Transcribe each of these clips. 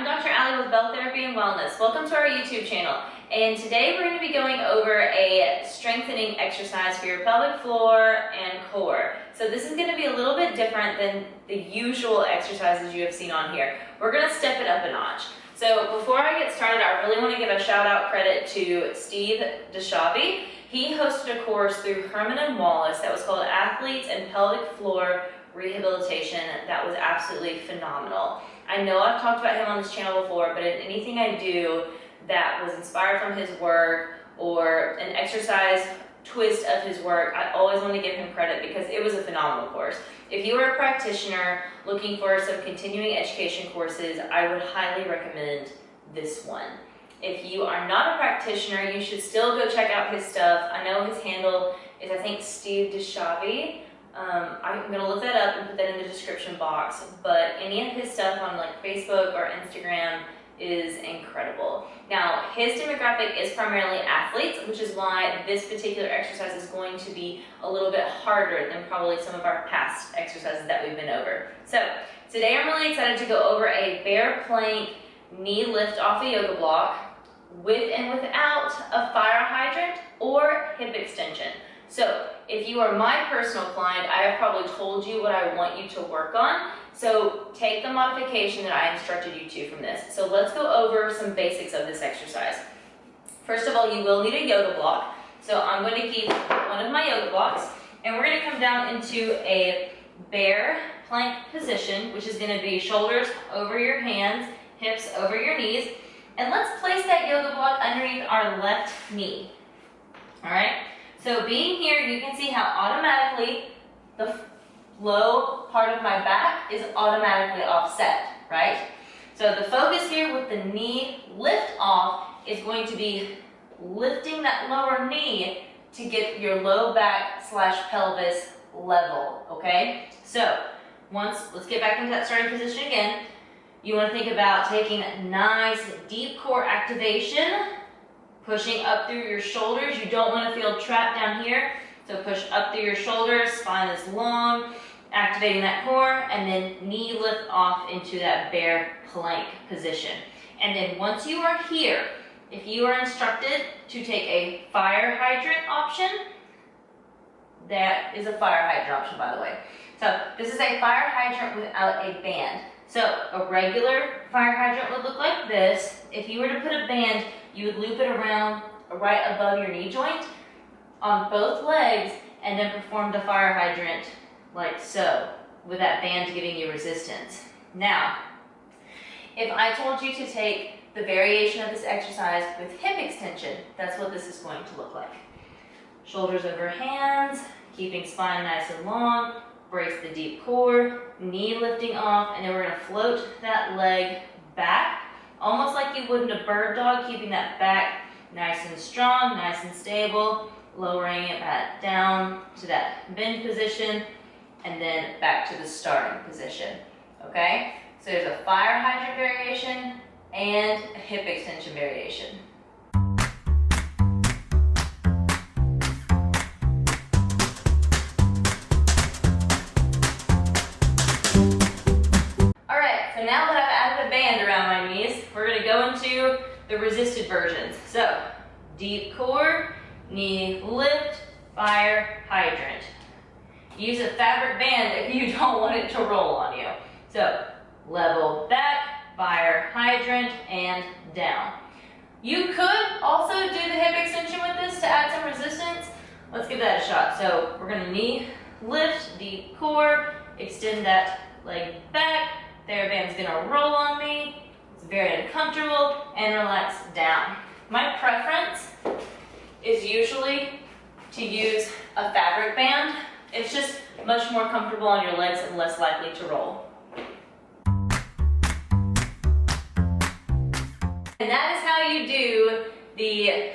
I'm Dr. Allie with Bell Therapy and Wellness. Welcome to our YouTube channel. And today we're going to be going over a strengthening exercise for your pelvic floor and core. So this is going to be a little bit different than the usual exercises you have seen on here. We're going to step it up a notch. So before I get started, I really want to give a shout out credit to Steve Dischiavi. He hosted a course through Herman and Wallace that was called Athletes and Pelvic Floor Rehabilitation. That was absolutely phenomenal. I know I've talked about him on this channel before, but in anything I do that was inspired from his work or an exercise twist of his work, I always want to give him credit because it was a phenomenal course. If you are a practitioner looking for some continuing education courses, I would highly recommend this one. If you are not a practitioner, you should still go check out his stuff. I know his handle is, I think, Steve Dischiavi. I'm going to look that up and put that in the description box, but any of his stuff on like Facebook or Instagram is incredible. Now, his demographic is primarily athletes, which is why this particular exercise is going to be a little bit harder than probably some of our past exercises that we've been over. So today I'm really excited to go over a bear plank knee lift off a yoga block with and without a fire hydrant or hip extension. So if you are my personal client, I have probably told you what I want you to work on. So take the modification that I instructed you to from this. So let's go over some basics of this exercise. First of all, you will need a yoga block. So I'm going to keep one of my yoga blocks and we're going to come down into a bear plank position, which is going to be shoulders over your hands, hips over your knees. And let's place that yoga block underneath our left knee. All right. So being here, you can see how automatically the low part of my back is automatically offset, right? So the focus here with the knee lift off is going to be lifting that lower knee to get your low back / pelvis level, okay? So let's get back into that starting position again. You want to think about taking nice deep core activation, pushing up through your shoulders. You don't want to feel trapped down here. So push up through your shoulders, spine is long, activating that core, and then knee lift off into that bear plank position. And then once you are here, if you are instructed to take a fire hydrant option, that is a fire hydrant option, by the way. So this is a fire hydrant without a band. So a regular fire hydrant would look like this. If you were to put a band, you would loop it around right above your knee joint on both legs and then perform the fire hydrant like so, with that band giving you resistance. Now, if I told you to take the variation of this exercise with hip extension, that's what this is going to look like. Shoulders over hands, keeping spine nice and long, brace the deep core, knee lifting off, and then we're going to float that leg back, almost like you would in a bird dog, keeping that back nice and strong, nice and stable, lowering it back down to that bend position, and then back to the starting position, okay? So there's a fire hydrant variation and a hip extension variation. So now that I've added a band around my knees, we're going to go into the resisted versions. So deep core, knee lift, fire hydrant. Use a fabric band if you don't want it to roll on you. So level back, fire hydrant, and down. You could also do the hip extension with this to add some resistance. Let's give that a shot. So we're going to knee lift, deep core, extend that leg back. TheraBand's gonna roll on me. It's very uncomfortable, and relax down. My preference is usually to use a fabric band. It's just much more comfortable on your legs and less likely to roll. And that is how you do the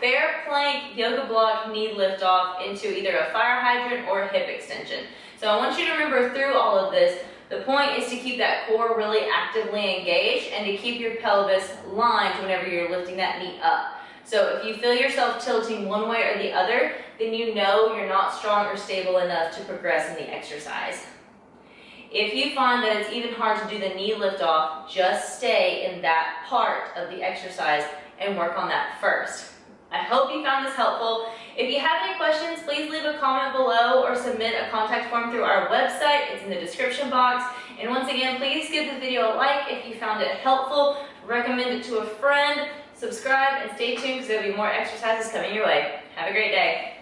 bear plank yoga block knee lift off into either a fire hydrant or a hip extension. So I want you to remember through all of this, the point is to keep that core really actively engaged and to keep your pelvis lined whenever you're lifting that knee up. So if you feel yourself tilting one way or the other, then you know you're not strong or stable enough to progress in the exercise. If you find that it's even hard to do the knee lift off, just stay in that part of the exercise and work on that first. I hope you found this helpful. If you have any questions, please leave a comment below or submit a contact form through our website. It's in the description box. And once again, please give the video a like if you found it helpful. Recommend it to a friend. Subscribe and stay tuned because there'll be more exercises coming your way. Have a great day.